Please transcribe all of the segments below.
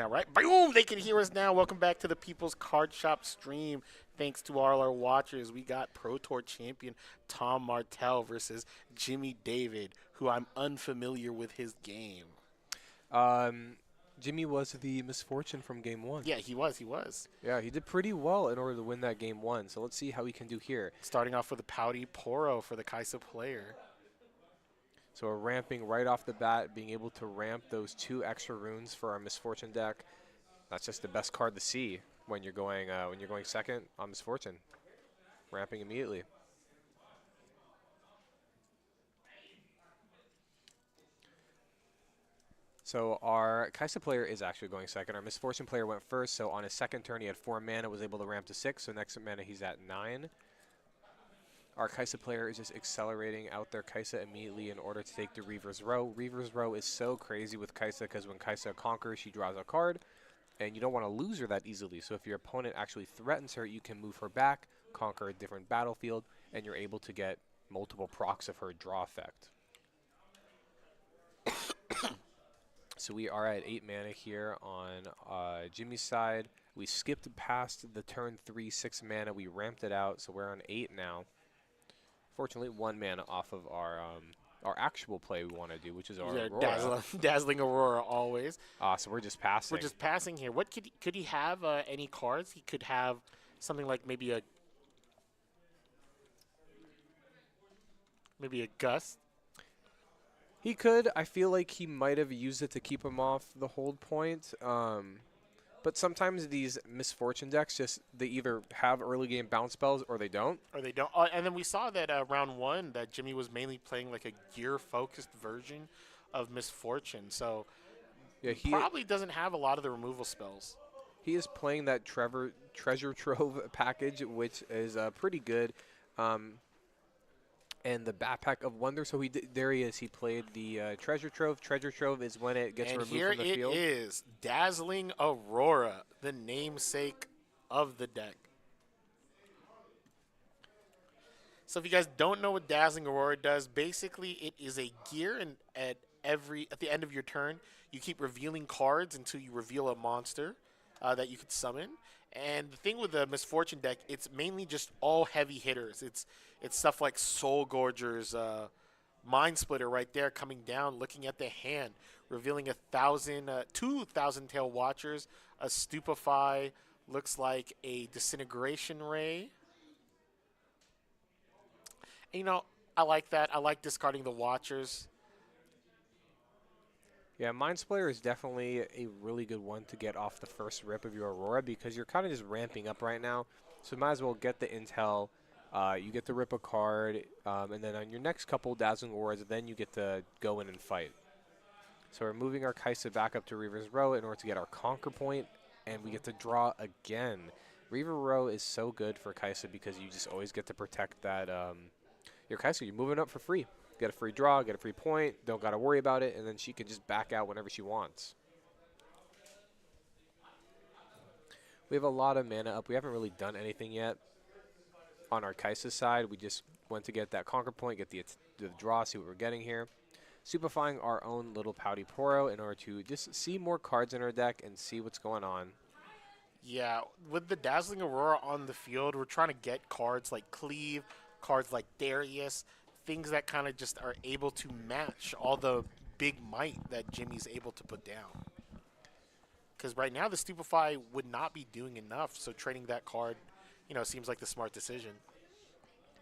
All right, boom! They can hear us now. Welcome back to the People's Card Shop stream. Thanks to all our watchers, we got Pro Tour champion Tom Martell versus Jimmy David, who I'm unfamiliar with his game. Um, Jimmy was the misfortune from game one. Yeah, he was. He was. Yeah, he did pretty well in order to win that game one. So let's see how he can do here. Starting off with a Pouty Poro for the Kaisa player. So we're ramping right off the bat, being able to ramp those 2 extra runes for our misfortune deck. That's just the best card to see when you're going second on misfortune. Ramping immediately. So our Kaisa player is actually going second. Our Misfortune player went first, so on his second turn he had 4 mana, was able to ramp to 6, so next mana he's at 9. Our Kaisa player is just accelerating out their Kaisa immediately in order to take the Reaver's Row. Reaver's Row is so crazy with Kaisa because when Kaisa conquers, she draws a card, and you don't want to lose her that easily. So if your opponent actually threatens her, you can move her back, conquer a different battlefield, and you're able to get multiple procs of her draw effect. So we are at 8 mana here on Jimmy's side. We skipped past the turn 3, 6 mana. We ramped it out, so we're on 8 now. Fortunately, 1 mana off of our actual play we want to do, which is our Aurora. Dazzling Aurora always. So we're just passing. We're just passing here. What could he have? Any cards? He could have something like maybe a Gust. He could. I feel like he might have used it to keep him off the hold point. But sometimes these misfortune decks they either have early game bounce spells or they don't. Or they don't. And then we saw that round 1 that Jimmy was mainly playing like a gear focused version of Misfortune. So yeah, he probably doesn't have a lot of the removal spells. He is playing that treasure trove package, which is pretty good. And the Backpack of Wonder. So there he is. He played the Treasure Trove. Treasure Trove is when it gets removed from the field. And here it is, Dazzling Aurora, the namesake of the deck. So if you guys don't know what Dazzling Aurora does, basically it is a gear, and at the end of your turn, you keep revealing cards until you reveal a monster that you could summon. And the thing with the Misfortune deck, it's mainly just all heavy hitters. It's stuff like Soul Gorger's Mind Splitter right there coming down, looking at the hand, revealing 2,000 Tail Watchers, a Stupefy, looks like a Disintegration Ray. And, you know, I like that. I like discarding the Watchers. Yeah, Mind Splitter is definitely a really good one to get off the first rip of your Aurora because you're kind of just ramping up right now. So might as well get the intel. You get to rip a card, and then on your next couple Dazzling Auroras, then you get to go in and fight. So we're moving our Kaisa back up to Reaver's Row in order to get our Conquer Point, and we get to draw again. Reaver Row is so good for Kaisa because you just always get to protect that your Kaisa. You're moving up for free. Get a free draw, get a free point, don't got to worry about it, and then she can just back out whenever she wants. We have a lot of mana up. We haven't really done anything yet. On our Kaisa side, we just went to get that Conquer Point, get the draw, see what we're getting here. Superfying our own little Pouty Poro in order to just see more cards in our deck and see what's going on. Yeah, with the Dazzling Aurora on the field, we're trying to get cards like Cleave, cards like Darius, things that kind of just are able to match all the big might that Jimmy's able to put down. Because right now the Stupefy would not be doing enough, so trading that card, seems like the smart decision.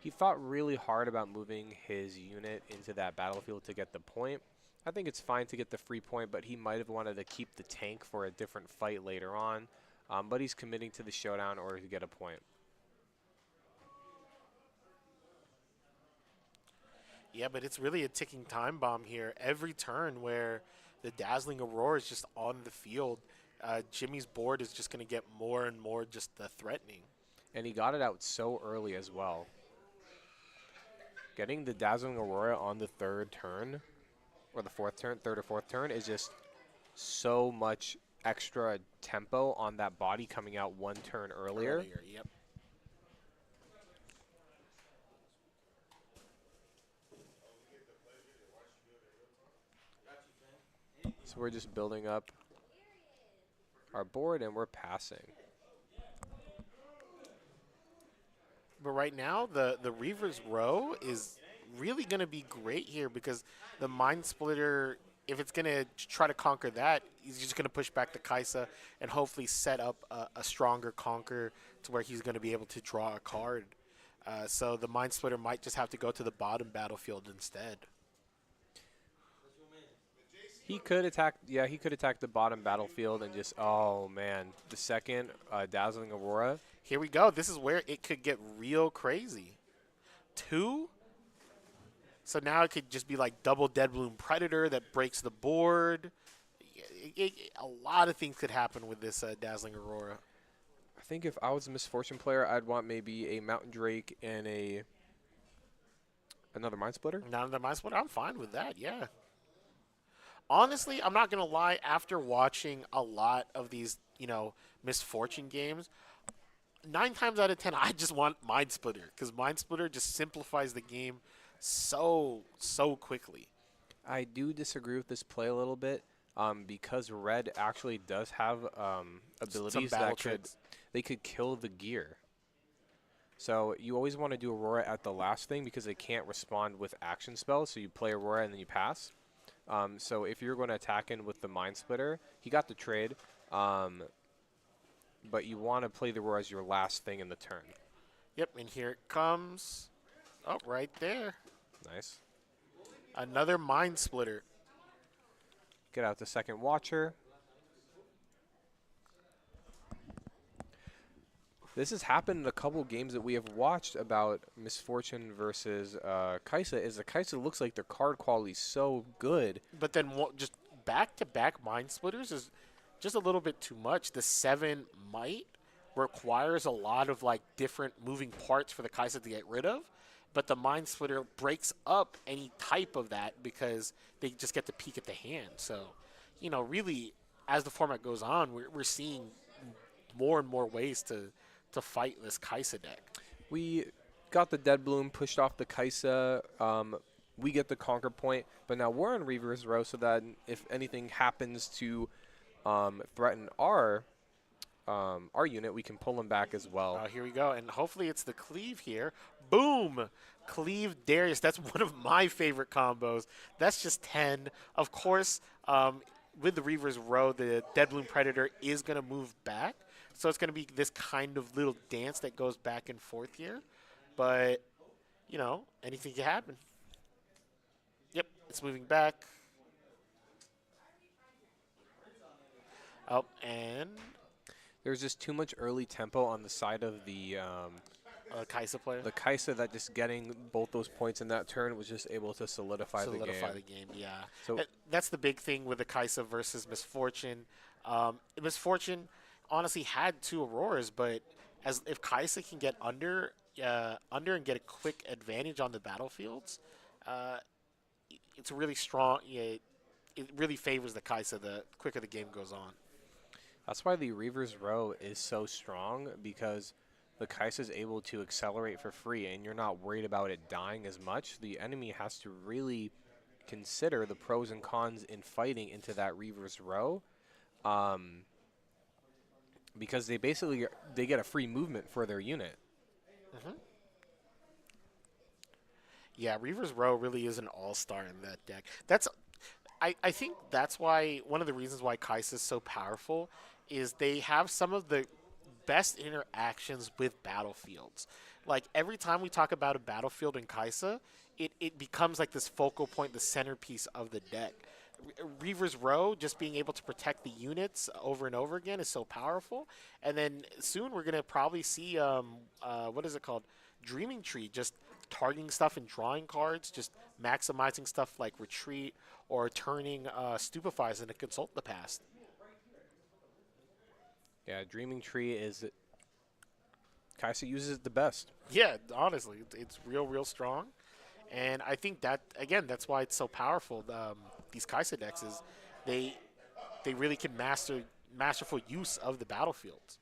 He thought really hard about moving his unit into that battlefield to get the point. I think it's fine to get the free point, but he might have wanted to keep the tank for a different fight later on. But he's committing to the showdown in order to get a point. Yeah, but it's really a ticking time bomb here. Every turn where the Dazzling Aurora is just on the field, Jimmy's board is just going to get more and more just threatening. And he got it out so early as well. Getting the Dazzling Aurora on the third turn, or the third or fourth turn, is just so much extra tempo on that body coming out one turn earlier. Yep. So we're just building up our board, and we're passing. But right now, the Reaver's Row is really going to be great here because the Mind Splitter, if it's going to try to conquer that, he's just going to push back the Kaisa and hopefully set up a stronger conquer to where he's going to be able to draw a card. So the Mind Splitter might just have to go to the bottom battlefield instead. He could attack, yeah, he could attack the bottom battlefield and just, oh man, the second Dazzling Aurora. Here we go. This is where it could get real crazy. Two. So now it could just be like double Dead Bloom Predator that breaks the board. A lot of things could happen with this Dazzling Aurora. I think if I was a Miss Fortune player, I'd want maybe a Mountain Drake and another Mind Splitter. Now that my split, I'm fine with that. Yeah. Honestly, I'm not gonna lie. After watching a lot of these, Miss Fortune games, 9 times out of 10, I just want Mind Splitter because Mind Splitter just simplifies the game so quickly. I do disagree with this play a little bit because red actually does have abilities battle that tricks. they could kill the gear. So you always want to do Aurora at the last thing because they can't respond with action spells. So you play Aurora and then you pass. So if you're going to attack in with the Mind Splitter, he got the trade, but you want to play the Aurora as your last thing in the turn. Yep, and here it comes. Oh, right there. Nice. Another Mind Splitter. Get out the second Watcher. This has happened in a couple games that we have watched about Miss Fortune versus Kaisa. Is the Kaisa looks like their card quality is so good. But then just back-to-back Mind Splitters is just a little bit too much. The 7 Might requires a lot of like different moving parts for the Kaisa to get rid of. But the Mind Splitter breaks up any type of that because they just get to peek at the hand. So, really, as the format goes on, we're seeing more and more ways to fight this Kaisa deck. We got the Dead Bloom pushed off the Kaisa. We get the Conquer point, but now we're on Reaver's Row, so that if anything happens to threaten our unit, we can pull them back as well. Here we go, and hopefully it's the Cleave here. Boom! Cleave Darius. That's one of my favorite combos. That's just 10. Of course, with the Reaver's Row, the Dead Bloom Predator is going to move back. So it's going to be this kind of little dance that goes back and forth here. But, anything can happen. Yep, it's moving back. Oh, and There's just too much early tempo on the side of the Kaisa player. the Kaisa that just getting both those points in that turn was just able to solidify the game. Yeah. So That's the big thing with the Kaisa versus Miss Fortune. Miss Fortune honestly had 2 Auroras, but if Kaisa can get under and get a quick advantage on the battlefields, it's really strong. Yeah, it really favors the Kaisa the quicker the game goes on. that's why the Reaver's Row is so strong, because the Kaisa is able to accelerate for free, and you're not worried about it dying as much. The enemy has to really consider the pros and cons in fighting into that Reaver's Row, because they get a free movement for their unit. Mm-hmm. Yeah, Reaver's Row really is an all-star in that deck. I think that's why one of the reasons why Kaisa is so powerful is they have some of the best interactions with battlefields. Like every time we talk about a battlefield in Kaisa, it becomes like this focal point, the centerpiece of the deck. Reaver's Row, just being able to protect the units over and over again, is so powerful. And then soon we're gonna probably see what is it called, Dreaming Tree, just targeting stuff and drawing cards, just maximizing stuff like Retreat or turning Stupefies into Consult the Past. Yeah, Dreaming Tree is Kaisa uses it the best. Yeah, honestly, it's real strong. And I think that, again, that's why it's so powerful. These Kaisa decks is they really can masterful use of the battlefields.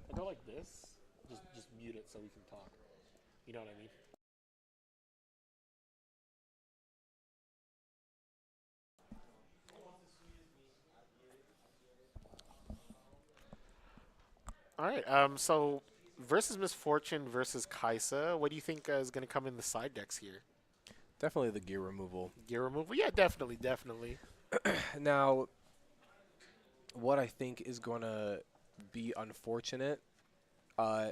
I go like this, just mute it so we can talk. You know what I mean? All right. So versus Miss Fortune versus Kaisa, what do you think is going to come in the side decks here? Definitely the gear removal. Gear removal? Yeah, definitely, definitely. Now, what I think is going to be unfortunate uh,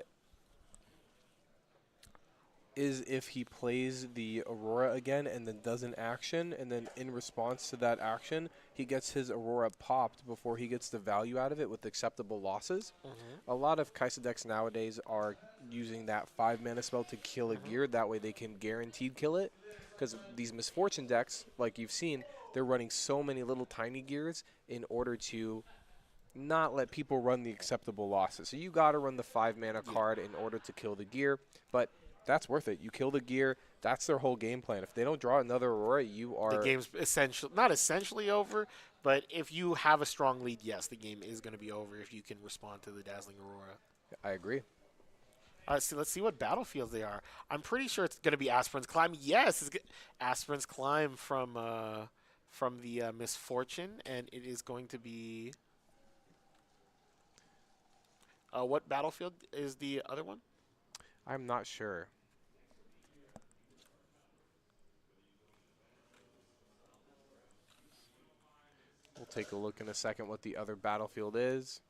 is if he plays the Aurora again and then does an action, and then in response to that action, he gets his Aurora popped before he gets the value out of it with acceptable losses. Hmm. A lot of Kaisa decks nowadays are using that 5 mana spell to kill a Hmm. gear. That way they can guaranteed kill it. Because these Misfortune decks, like you've seen, they're running so many little tiny gears in order to not let people run the acceptable losses. So you got to run the 5 mana Yeah. card in order to kill the gear, but that's worth it. You kill the gear, that's their whole game plan. If they don't draw another Aurora, you The are. game's essentially not essentially over, but if you have a strong lead, yes, the game is going to be over if you can respond to the Dazzling Aurora. I agree. Let's see what battlefields they are. I'm pretty sure it's going to be Aspirin's Climb. Yes, Aspirin's Climb from the Miss Fortune, and it is going to be what battlefield is the other one? I'm not sure. We'll take a look in a second what the other battlefield is.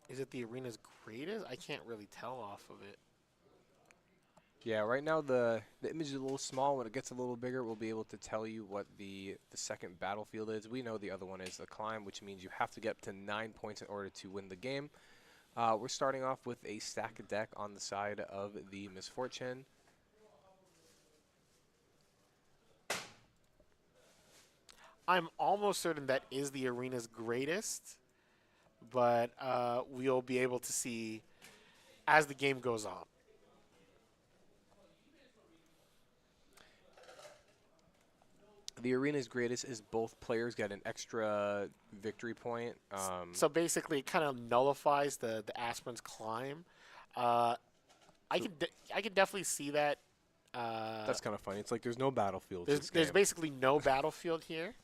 Is it the arena's greatest? I can't really tell off of it. Yeah, right now the image is a little small. When it gets a little bigger, we'll be able to tell you what the second battlefield is. We know the other one is the climb, which means you have to get up to 9 points in order to win the game. We're starting off with a stack deck on the side of the Misfortune. I'm almost certain that is the arena's greatest, but we'll be able to see as the game goes on. The arena's greatest is both players get an extra victory point. So basically, it kind of nullifies the Aspirin's Climb. Uh, I So can I can definitely see that. Uh, that's kind of funny. It's like there's no battlefields there's this there's game. basically no battlefield here.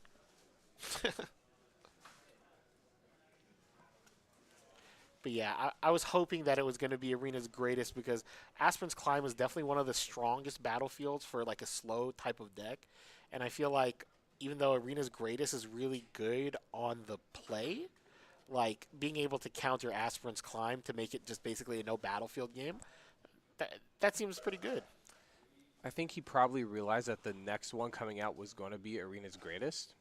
But yeah, I was hoping that it was going to be Arena's greatest because Aspirin's Climb is definitely one of the strongest battlefields for like a slow type of deck. And I feel like even though Arena's greatest is really good on the play, like being able to counter Aspirin's Climb to make it just basically a no battlefield game, that seems pretty good. I think he probably realized that the next one coming out was going to be arena's greatest.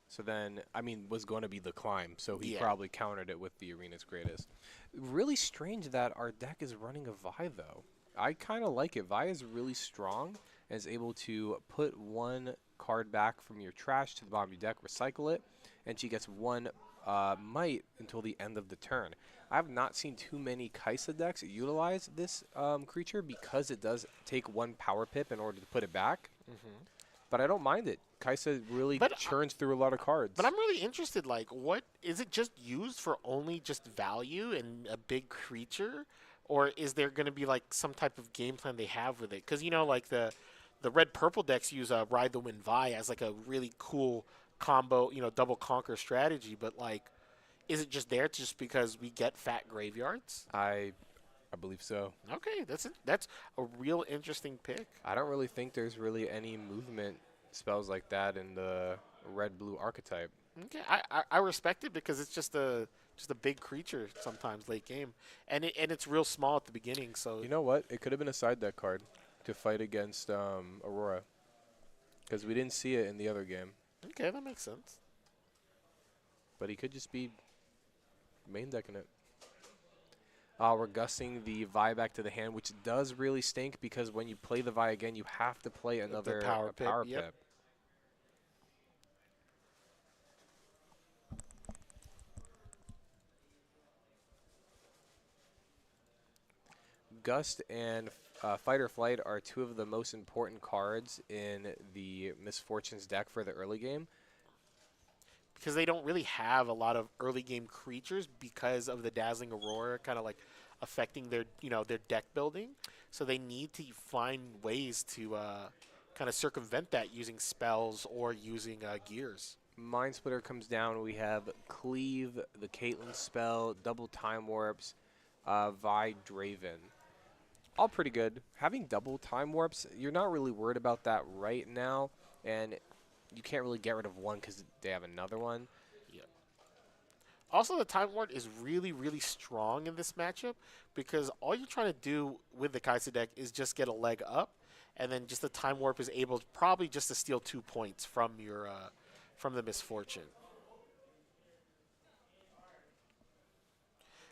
So then, I mean, was going to be the climb. So he Yeah. probably countered it with the arena's greatest. Really strange that our deck is running a Vi, though. I kind of like it. Vi is really strong and is able to put one card back from your trash to the bottom of your deck, recycle it, and she gets one might until the end of the turn. I have not seen too many Kaisa decks utilize this creature because it does take one power pip in order to put it back, Hmm. but I don't mind it. Kaisa really But churns through a lot of But cards. I'm really interested. Like, what is it just used for only just value and a big creature, or is there going to be like some type of game plan they have with it? Because like the red purple decks use a Ride the Wind Vi as like a really cool combo, double conquer strategy. But like, is it just there just because we get fat graveyards? I I believe so. Okay, that's a real interesting pick. I don't really think there's really any movement spells like that in the red blue archetype. Okay, I respect it because it's just a big creature sometimes late game, and it's real small at the beginning. So You know what? It could have been a side deck card to fight against Aurora because we didn't see it in the other game. okay, that makes sense. But he could just be main decking it. We're gusting the Vi back to the hand, which does really stink because when you play the Vi again, you have to play The another power pip. power Yep. pip. Gust and Fight or Flight are two of the most important cards in the Misfortunes deck for the early game. because they don't really have a lot of early game creatures because of the Dazzling Aurora kind of like affecting their their deck building. So they need to find ways to kind of circumvent that using spells or using gears. Mind Splitter comes down. We have Cleave, the Caitlyn spell, double Time Warps, Vi Draven. All pretty good. Having double Time Warps, you're not really worried about that right now, and you can't really get rid of one because they have another one. Yeah. Also, the Time Ward is really, really strong in this matchup because all you're trying to do with the Kaisa deck is just get a leg up, and then just the Time Warp is able to probably just to steal 2 points from your from the Miss Fortune.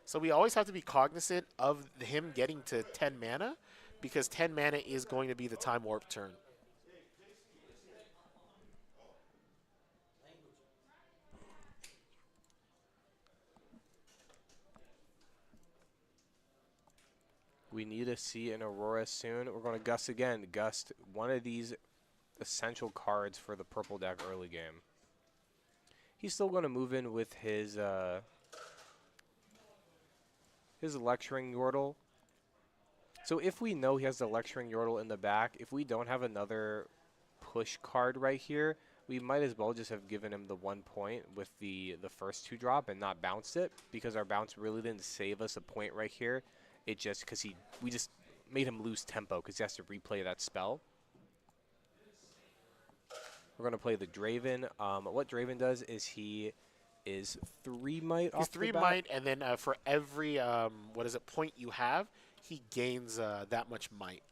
So we always have to be cognizant of him getting to 10 mana because 10 mana is going to be the Time Warp turn. We need to see an Aurora soon. We're going to Gust again. Gust, one of these essential cards for the purple deck early game. He's still going to move in with his Lecturing Yordle. So if we know he has the Lecturing Yordle in the back, if we don't have another push card right here, we might as well just have given him the 1 point with the first 2-drop and not bounced it, because our bounce really didn't save us a point right here. It just because we just made him lose tempo because he has to replay that spell. We're going to play the Draven. What Draven does is he is 3 might off He's the 3 bat. might, and then for every point you have, he gains that much might.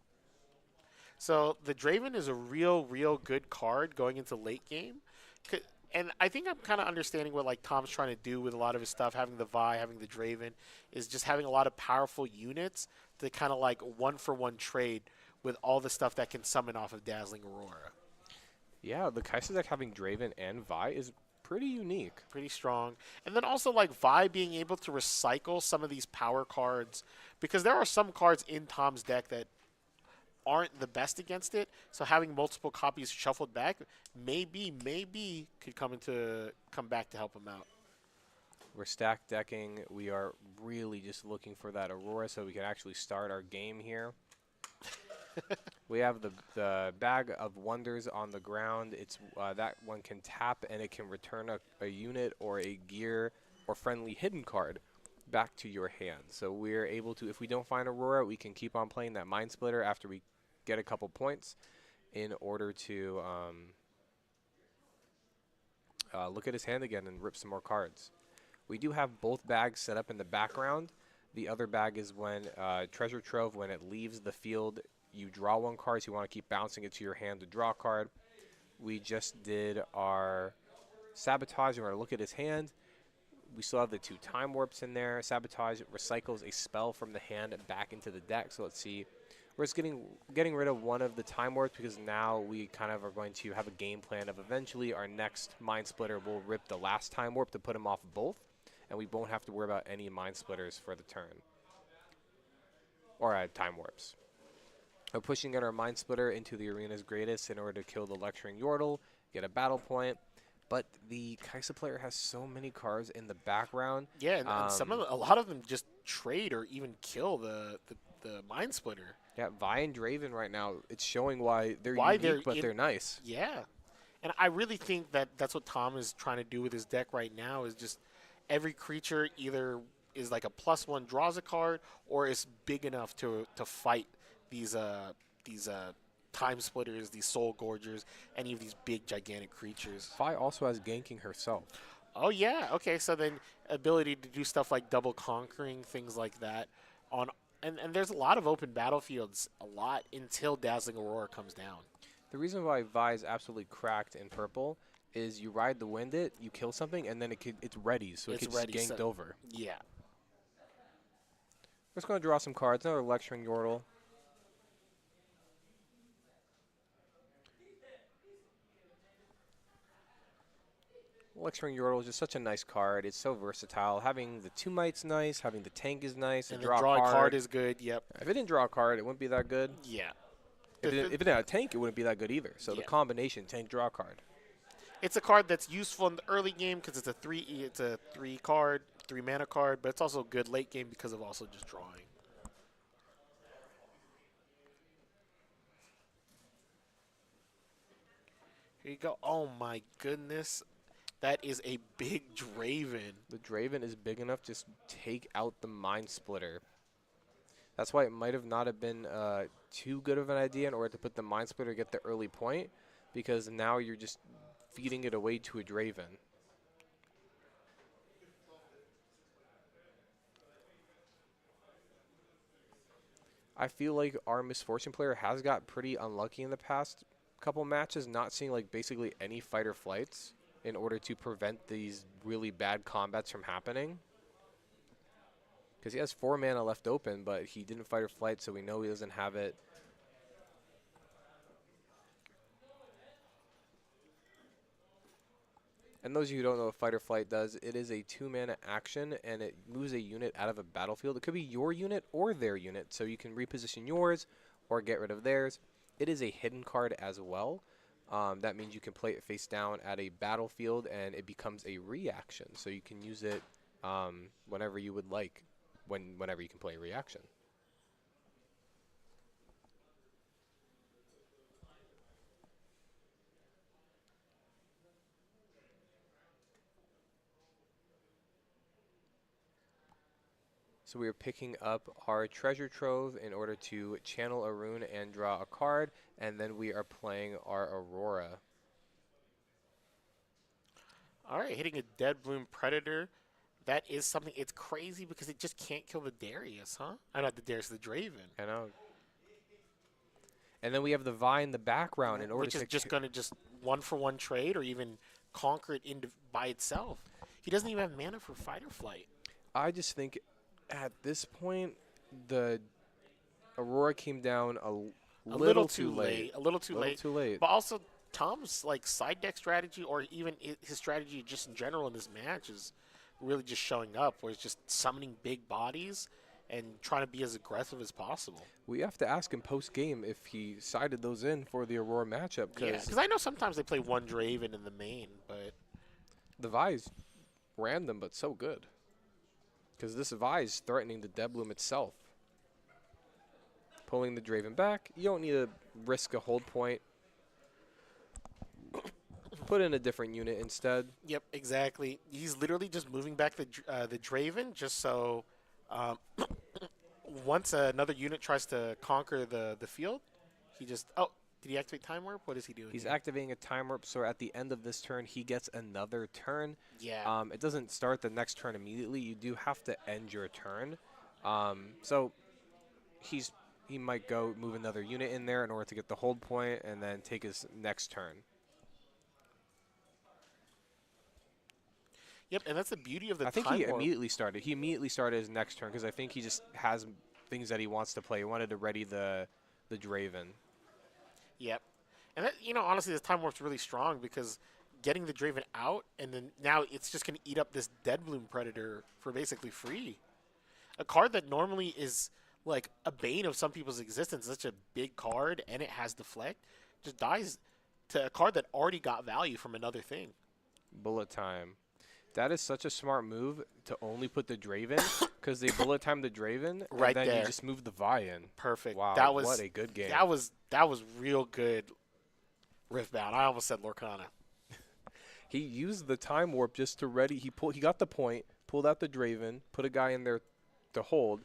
So the Draven is a real good card going into late game. And I think I'm kind of understanding what like Tom's trying to do with a lot of his stuff, having the Vi, having the Draven, is just having a lot of powerful units to kind of like 1-for-1 trade with all the stuff that can summon off of Dazzling Aurora. Yeah, the Kaisa deck having Draven and Vi is pretty unique. Pretty strong. And then also like Vi being able to recycle some of these power cards, because there are some cards in Tom's deck that aren't the best against it. So having multiple copies shuffled back maybe could come back to help him out. We're stack decking. We are really just looking for that Aurora so we can actually start our game here. We have the Bag of Wonders on the ground. It's that one can tap and it can return a unit or a gear or friendly hidden card back to your hand. So we're able to, if we don't find Aurora, we can keep on playing that Mind Splitter after we get a couple points in order to look at his hand again and rip some more cards. We do have both bags set up in the background. The other bag is when Treasure Trove, when it leaves the field, you draw 1 card, so you want to keep bouncing it to your hand to draw a card. We just did our Sabotage. We're going to look at his hand. We still have the 2 Time Warps in there. Sabotage recycles a spell from the hand back into the deck. So let's see. We're just getting rid of one of the Time Warps because now we kind of are going to have a game plan of eventually our next Mind Splitter will rip the last Time Warp to put him off both, and we won't have to worry about any Mind Splitters for the turn. Or Time Warps. We're pushing in our Mind Splitter into the Arena's Greatest in order to kill the Lecturing Yordle, get a battle point. But the Kaisa player has so many cards in the background. Yeah, and a lot of them just trade or even kill the Mind Splitter. Yeah, Vi and Draven right now, it's showing why they're unique, but they're nice. Yeah. And I really think that that's what Tom is trying to do with his deck right now, is just every creature either is like a +1 draws a card or is big enough to fight these Time Splitters, these Soul Gorgers, any of these big gigantic creatures. Vi also has ganking herself. Oh yeah, okay, so then ability to do stuff like double conquering, things like that on. And there's a lot of open battlefields, until Dazzling Aurora comes down. The reason why Vi is absolutely cracked in purple is you ride the wind it, you kill something, and then it's ready, so it gets ganked over. Yeah. We're just going to draw some cards. Another Lecturing Yordle. Lecturing Yordle is just such a nice card. It's so versatile. Having the 2 might's nice. Having the tank is nice. And draw a card is good. Yep. If it didn't draw a card, it wouldn't be that good. Yeah. If it had a tank, it wouldn't be that good either. So yeah. the combination, tank, draw card. It's a card that's useful in the early game because it's a three card, 3 mana card, but it's also good late game because of also just drawing. Here you go. Oh my goodness. That is a big Draven. The Draven is big enough to just take out the Mind Splitter. That's why it might have not have been too good of an idea in order to put the Mind Splitter, get the early point, because now you're just feeding it away to a Draven. I feel like our Miss Fortune player has got pretty unlucky in the past couple matches, not seeing like basically any fight or flights in order to prevent these really bad combats from happening. Because he has 4 mana left open, but he didn't fight or flight, so we know he doesn't have it. And those of you who don't know what fight or flight does, it is a 2-mana action, and it moves a unit out of a battlefield. It could be your unit or their unit, so you can reposition yours or get rid of theirs. It is a hidden card as well. That means you can play it face down at a battlefield, and it becomes a reaction. So you can use it whenever you would like, whenever you can play a reaction. So we are picking up our treasure trove in order to channel a rune and draw a card, and then we are playing our Aurora. All right, hitting a Dead Bloom Predator. That is something. It's crazy because it just can't kill the Darius, huh? Not the Darius, the Draven. I know. And then we have the Vi in the background in order Which is to just going to just 1-for-1 trade or even conquer it by itself. He doesn't even have mana for fight or flight. I just think at this point, the Aurora came down a little too late. A little too late. Too late. But also, Tom's like side deck strategy, or even his strategy just in general in this match, is really just showing up, where he's just summoning big bodies and trying to be as aggressive as possible. We have to ask him post game if he sided those in for the Aurora matchup. Because I know sometimes they play one Draven in the main, but the Vi's random but so good. Because this Vi is threatening the Dead Bloom itself. Pulling the Draven back, you don't need to risk a hold point. Put in a different unit instead. Yep, exactly. He's literally just moving back the Draven just so once another unit tries to conquer the field, he just... Oh, did he activate Time Warp? What is he doing? He's here? activating a Time Warp, so at the end of this turn, he gets another turn. Yeah. It doesn't start the next turn immediately. You do have to end your turn. So he might go move another unit in there in order to get the hold point and then take his next turn. Yep, and that's the beauty of the I think Time he Warp. immediately started. He immediately started his next turn because I think he just has things that he wants to play. He wanted to ready the Draven. Yep. And that, honestly, this Time Warp's really strong because getting the Draven out, and then now it's just going to eat up this Dead Bloom Predator for basically free. A card that normally is like a bane of some people's existence, such a big card, and it has deflect, just dies to a card that already got value from another thing. Bullet time. That is such a smart move to only put the Draven because they bullet time the Draven Right and then there. you just move the Vi in. Perfect. Wow, that was, what a good game. That was real good. Riftbound. I almost said Lorcana. He used the Time Warp just to ready. He got the point, pulled out the Draven, put a guy in there to hold,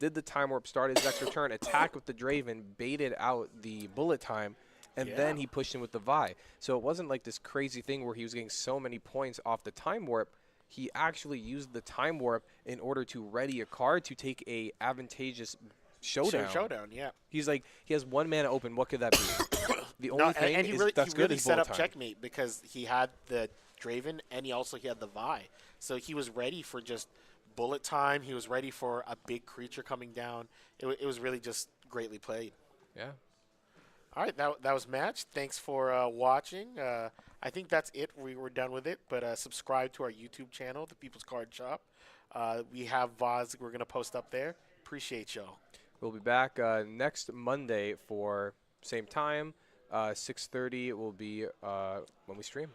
did the Time Warp, started his extra turn, attacked with the Draven, baited out the bullet time, and then he pushed in with the Vi. So it wasn't like this crazy thing where he was getting so many points off the Time Warp. He actually used the Time Warp in order to ready a card to take a advantageous showdown. Showdown, yeah. He's like, he has 1 mana open. What could that be? The only thing and he is really, that's he good really is set bullet up time. checkmate because he had the Draven and he had the Vi. So he was ready for just bullet time. He was ready for a big creature coming down. It was really just greatly played. Yeah. All right, that was match. Thanks for watching. I think that's it. We were done with it. But subscribe to our YouTube channel, The People's Card Shop. We have VODs we're going to post up there. Appreciate y'all. We'll be back next Monday for same time. 6:30 will be when we stream.